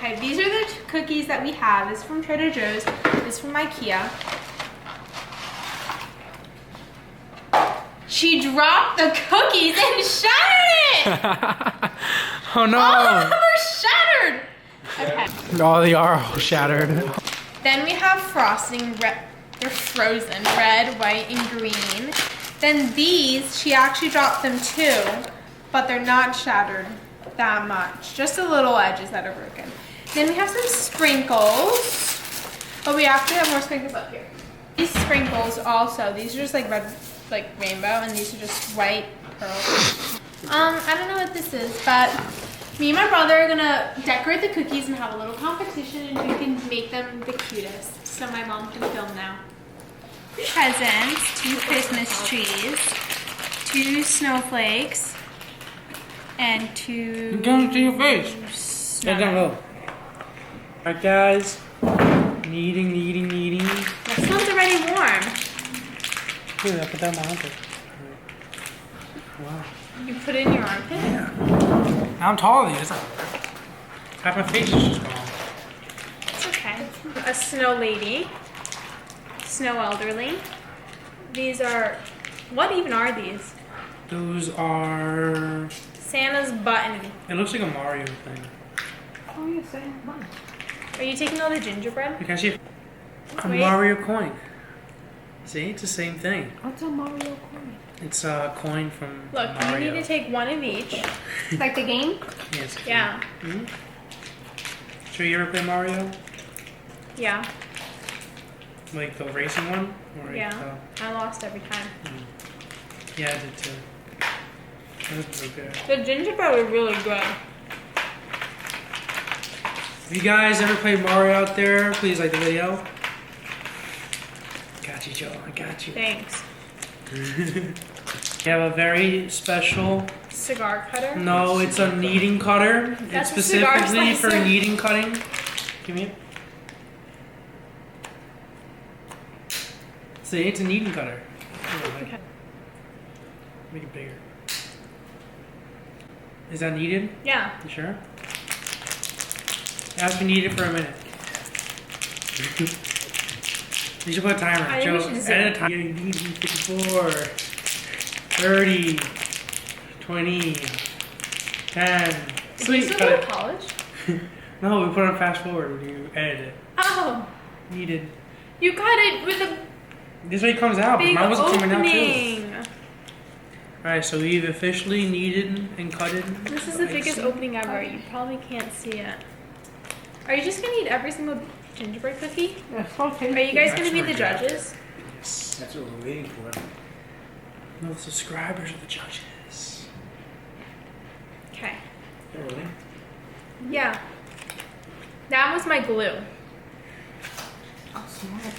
Okay, these are the cookies that we have. This is from Trader Joe's. This is from IKEA. She dropped the cookies and shattered it! Oh no! All of them are shattered! Okay. Oh, they are all shattered. Then we have frosting. They're frozen. Red, white, and green. Then these, she actually dropped them too, but they're not shattered that much. Just the little edges that are broken. Then we have some sprinkles. But we actually have more sprinkles up here. These sprinkles also, these are just like red, like rainbow, and these are just white pearls. I don't know what this is, but me and my brother are gonna decorate the cookies and have a little competition, and we can make them the cutest. So my mom can film now. Presents, 2 Christmas trees, 2 snowflakes, and 2... Don't see your face. Let them go. Alright guys, kneading. This one's already warm. Good, I put that in my armpit. Wow. You put it in your armpit? Yeah. I'm taller than you, doesn't hurt. Half my face is just gone. It's okay. A snow lady. Snow elderly. These are... What even are these? Those are... Santa's button. It looks like a Mario thing. Oh, you're saying button. Are you taking all the gingerbread? You can see a Wait. Mario coin. See, it's the same thing. What's a Mario coin? It's a coin from Look, Mario. you need to take one of each. Like the game? Yes. Yeah. Mm-hmm. So you ever play Mario? Yeah. Like the racing one? Or Yeah. I lost every time. Yeah, I did too. That was pretty good. The gingerbread was really good. If you guys ever played Mario out there, please like the video. Got you, Joe. I got you. Thanks. We have a very special... Cigar cutter? No, it's a kneading cutter. That's It's a cigar specifically for slicer. kneading cutting. Give me it. See, it's a kneading cutter. Okay. Make it bigger. Is that needed? Yeah. You sure? It has to be needed for a minute. You should put a timer. I think Joe, we should add a timer. You need 54, 30, 20, 10. Did you Sweet, still cut go it. to college? No, we put it on fast forward when you edit it. Oh! Needed. You cut it with a This way it comes out, but big mine wasn't coming out too. opening. Alright, so we've officially kneaded and cutted. This is the biggest opening ever. You probably can't see it. Are you just gonna eat every single gingerbread cookie? Are you guys gonna be the judges? Yes. That's what we're waiting for. No, the subscribers are the judges. Okay. Oh, really? Yeah. That was my glue. Oh, smart.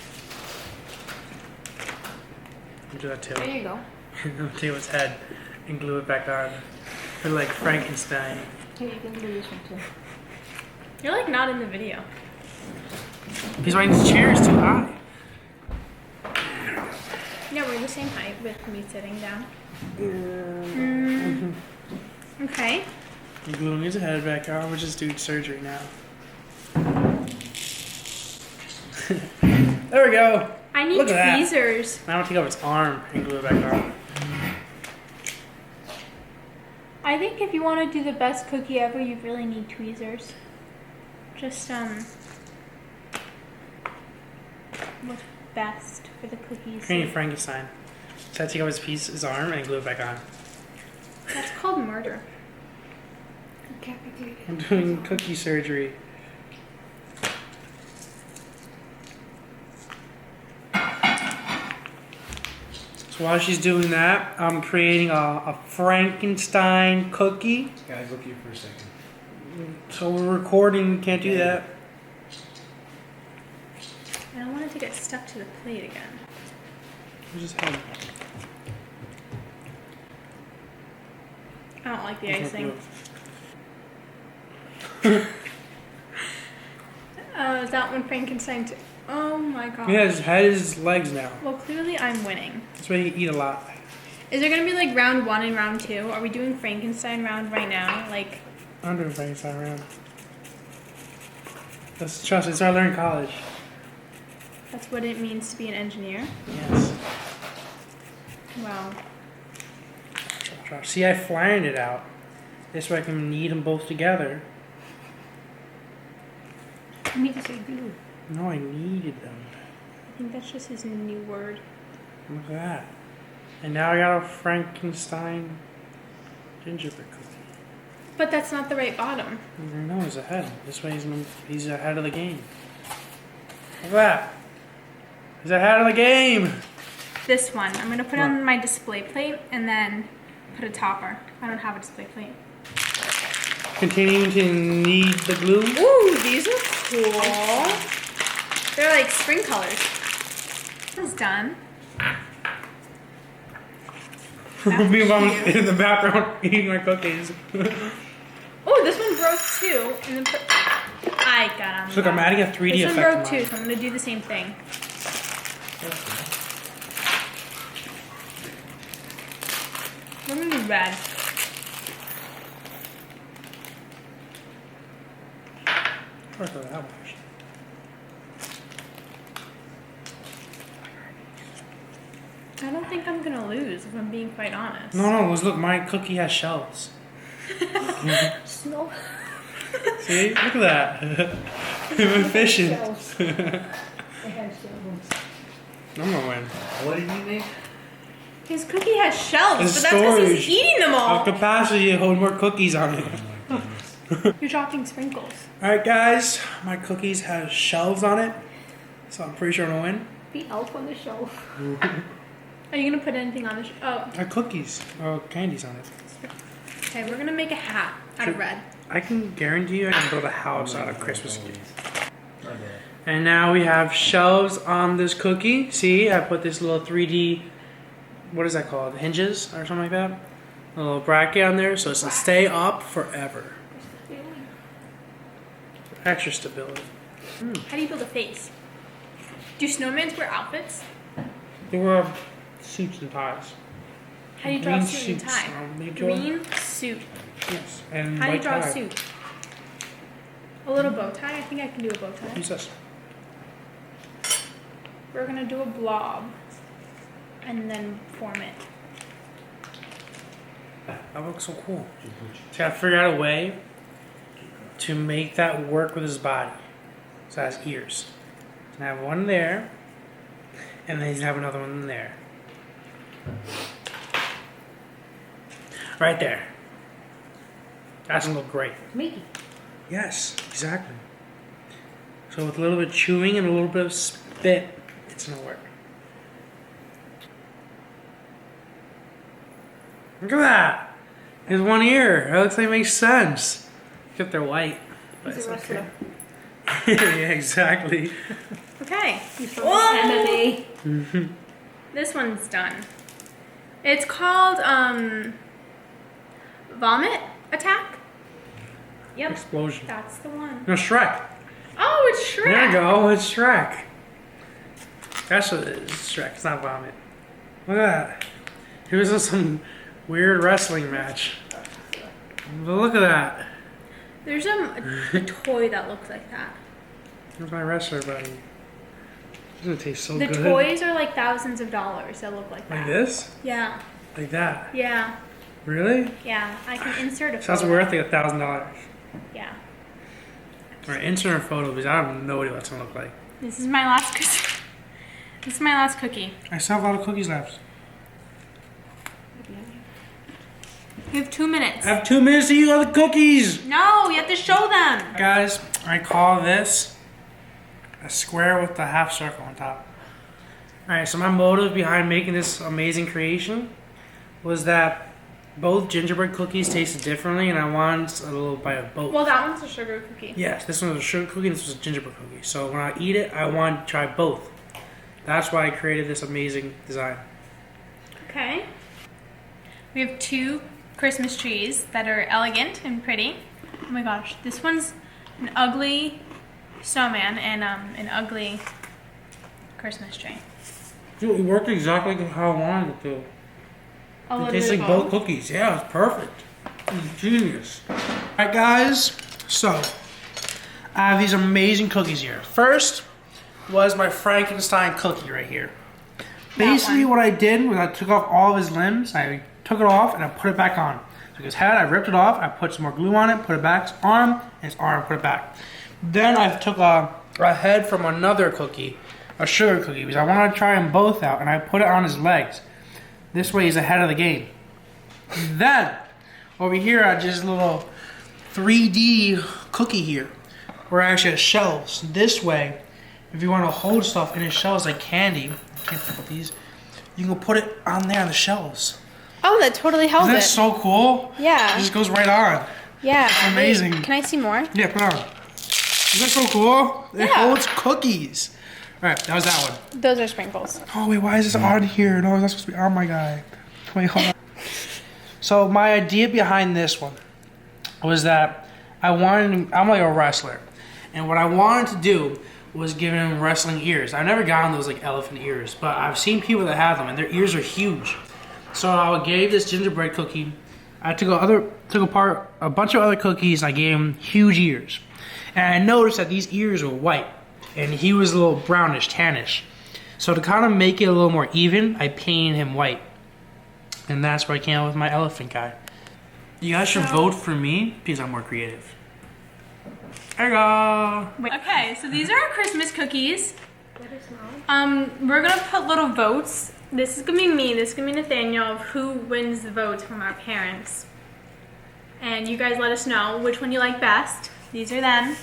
I'll do that too. There you go. I'll take his head and glue it back on. Or like Frankenstein. Here, you can glue this one too. You're like not in the video. He's why his chair is too high. Yeah, we're the same height with me sitting down. Okay. I'm gluing his head back on. We're just doing surgery now. There we go. I need Look at that. tweezers. Now I'm gonna take off his arm and glue it back on. I think if you want to do the best cookie ever, you really need tweezers. Just, what's best for the cookies? Creating Frankenstein. So I take off his arm and glue it back on. That's called murder. I'm doing cookie surgery. So while she's doing that, I'm creating a Frankenstein cookie. Guys, look here for a second. So we're recording, can't do that. I don't want it to get stuck to the plate again. We'll just have I don't like the icing. Oh, is that one Frankenstein too? Oh my god. Yeah, his head is his legs now. Well, clearly I'm winning. That's why you eat a lot. Is there gonna be like round 1 and round 2? Are we doing Frankenstein round right now? Like, I'm doing Frankenstein round. Trust me, it's what I learned in college. That's what it means to be an engineer? Yes. Wow. Trust. See, I flattened it out. This way I can knead them both together. You need to say glue. No, I kneaded them. I think that's just his new word. Look at that. And now I got a Frankenstein gingerbread cookie. But that's not the right bottom. No, he's ahead. This way he's ahead of the game. Look at that. He's ahead of the game. This one. I'm going to put on my display plate and then put a topper. I don't have a display plate. Continuing to knead the glue. Ooh, these look cool. They're like spring colors. This is done. Meanwhile, I'm in the background eating my cookies. Oh, this one broke too. And then I got on. Look, I'm adding a 3D this effect. This one broke to too, mine. so I'm going to do the same thing. We're going to do red. Or throw that one, actually. I don't think I'm going to lose, if I'm being quite honest. No, look, my cookie has shells. Snow. See? Look at that. I'm efficient. Shells. They have shells. I'm gonna win. What did you make? His cookie has shells, It's but that's because he's storage. eating them all. Of capacity to hold more cookies on it. Oh my goodness. You're dropping sprinkles. Alright guys, my cookies have shells on it. So I'm pretty sure I'm gonna win. The elf on the shelf. Are you going to put anything on the I have cookies. Or candies on it. Okay, we're going to make a hat out of red. I can guarantee you I can build a house out of Christmas cookies. My bad. And now we have shells on this cookie. See, I put this little 3D, what is that called? Hinges or something like that? A little bracket on there so it's to stay up forever. Extra stability. How do you build a face? Do snowmans wear outfits? They wear suits and ties. How do you draw a Green suit and suits. tie? They draw- Green suit. Yes. And How do you white draw tie. a suit? A little bow tie? I think I can do a bow tie. Use this. We're going to do a blob and then form it. That looks so cool. So I figured out a way to make that work with his body. So it has ears. And I have one there, and then he's gonna have another one there. Right there. That's gonna look great. Mickey. Yes, exactly. So with a little bit of chewing and a little bit of spit, it's gonna work. Look at that! There's one ear. It looks like it makes sense. Except they're white. But He's it's a wrestler. okay. Yeah, exactly. Okay. He's from Whoa! MMA. This one's done. It's called Vomit Attack. Yep. Explosion. That's the one. No, Shrek. Oh, it's Shrek. There you go. It's Shrek. That's what it is. It's Shrek. It's not Vomit. Look at that. He was in some weird wrestling match. But look at that. There's a toy that looks like that. Here's my wrestler buddy. It's gonna taste so The good. toys are like thousands of dollars that look like that. Like this? Yeah. Like that? Yeah. Really? Yeah. I can insert a So that's photo. worth like $1,000. Yeah. Alright, insert a photo because I have no idea what it's gonna look like. This is my last cookie. This is my last cookie. I still have a lot of cookies left. We have 2 minutes. I have 2 minutes to eat all the cookies! No, you have to show them. Guys, I call this a square with a half circle on top. Alright, so my motive behind making this amazing creation was that both gingerbread cookies tasted differently and I wanted a little bite of both. Well, that one's a sugar cookie. Yes, this one was a sugar cookie and this was a gingerbread cookie. So when I eat it, I want to try both. That's why I created this amazing design. Okay. We have 2 Christmas trees that are elegant and pretty. Oh my gosh, this one's an ugly snowman and an ugly Christmas tree. Dude, it worked exactly how I wanted it to. A It little tastes bit like of both cookies. Yeah, it's perfect. It's genius. Alright guys, so I have these amazing cookies here. First was my Frankenstein cookie right here. Basically what I did was I took off all of his limbs, I took it off and I put it back on. Took his head, I ripped it off, I put some more glue on it, put it back, his arm, and his arm, put it back. Then I took a head from another cookie, a sugar cookie, because I wanted to try them both out, and I put it on his legs. This way he's ahead of the game. Then, over here I just a little 3D cookie here, where it actually has shells. This way, if you want to hold stuff in his shells like candy, I can't put these, you can put it on there on the shelves. Oh, that totally held Isn't it. that so cool? Yeah. It just goes right on. Yeah. It's amazing. Wait, can I see more? Yeah, put it on. Isn't that so cool? It Yeah. holds cookies. Alright, that was that one. Those are sprinkles. Oh wait, why is this on here? No, that's supposed to be on my guy. Wait, hold on. So my idea behind this one was that I'm like a wrestler. And what I wanted to do was give him wrestling ears. I've never gotten those like elephant ears, but I've seen people that have them and their ears are huge. So I gave this gingerbread cookie, I took apart a bunch of other cookies and I gave him huge ears. And I noticed that these ears were white and he was a little brownish, tannish. So to kind of make it a little more even, I painted him white. And that's where I came up with my elephant guy. You guys should vote for me because I'm more creative. There you go. Okay, so these are our Christmas cookies. Let us know. We're gonna put little votes. This is gonna be me, this is gonna be Nathaniel, of who wins the votes from our parents. And you guys let us know which one you like best. These are them.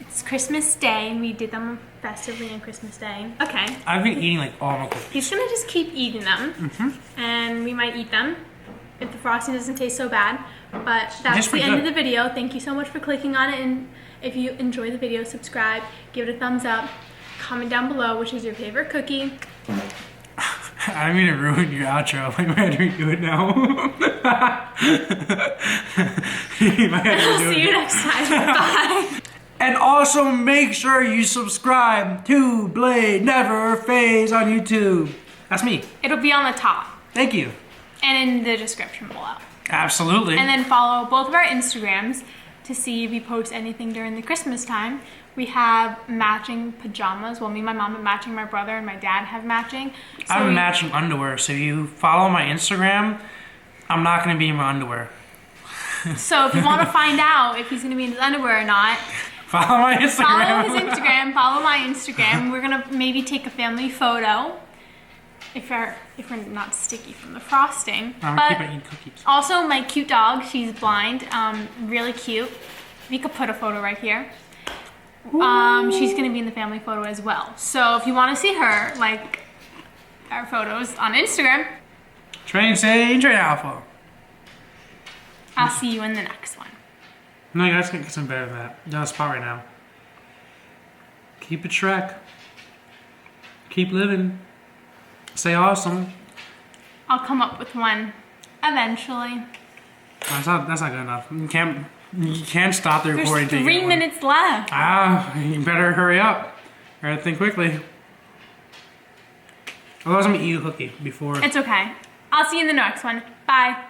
It's Christmas Day, and we did them festively on Christmas Day. Okay. I've been eating like all my cookies. He's gonna just keep eating them, and we might eat them if the frosting doesn't taste so bad. But that's the end of the video. Thank you so much for clicking on it, and if you enjoy the video, subscribe, give it a thumbs up, comment down below which is your favorite cookie. I mean to ruin your outro. I might have to redo it now. I'll see you next time. Bye. And also make sure you subscribe to Blade Never Fades on YouTube. That's me. It'll be on the top Thank you. and in the description below. Absolutely. And then follow both of our Instagrams to see if we post anything during the Christmas time. We have matching pajamas. Well, me and my mom have matching, my brother and my dad have matching. So I have matching underwear, so if you follow my Instagram, I'm not going to be in my underwear. So if you want to find out if he's going to be in his underwear or not, Follow my Instagram. follow his Instagram, follow my Instagram. We're going to maybe take a family photo if we're not sticky from the frosting. I'm But keep eating cookies. also my cute dog, she's blind, really cute. We could put a photo right here. She's gonna be in the family photo as well. So if you want to see her, like our photos on Instagram, Train Sage, Train Alpha. I'll see you in the next one. No, you guys can get some better than that. You're on the spot right now. Keep it Shrek. Keep living. Stay awesome. I'll come up with one eventually. That's not good enough. You can't stop the There's recording. till you 3 get one. minutes left. You better hurry up. Alright, think quickly. Otherwise I'm gonna eat a cookie before. It's okay. I'll see you in the next one. Bye.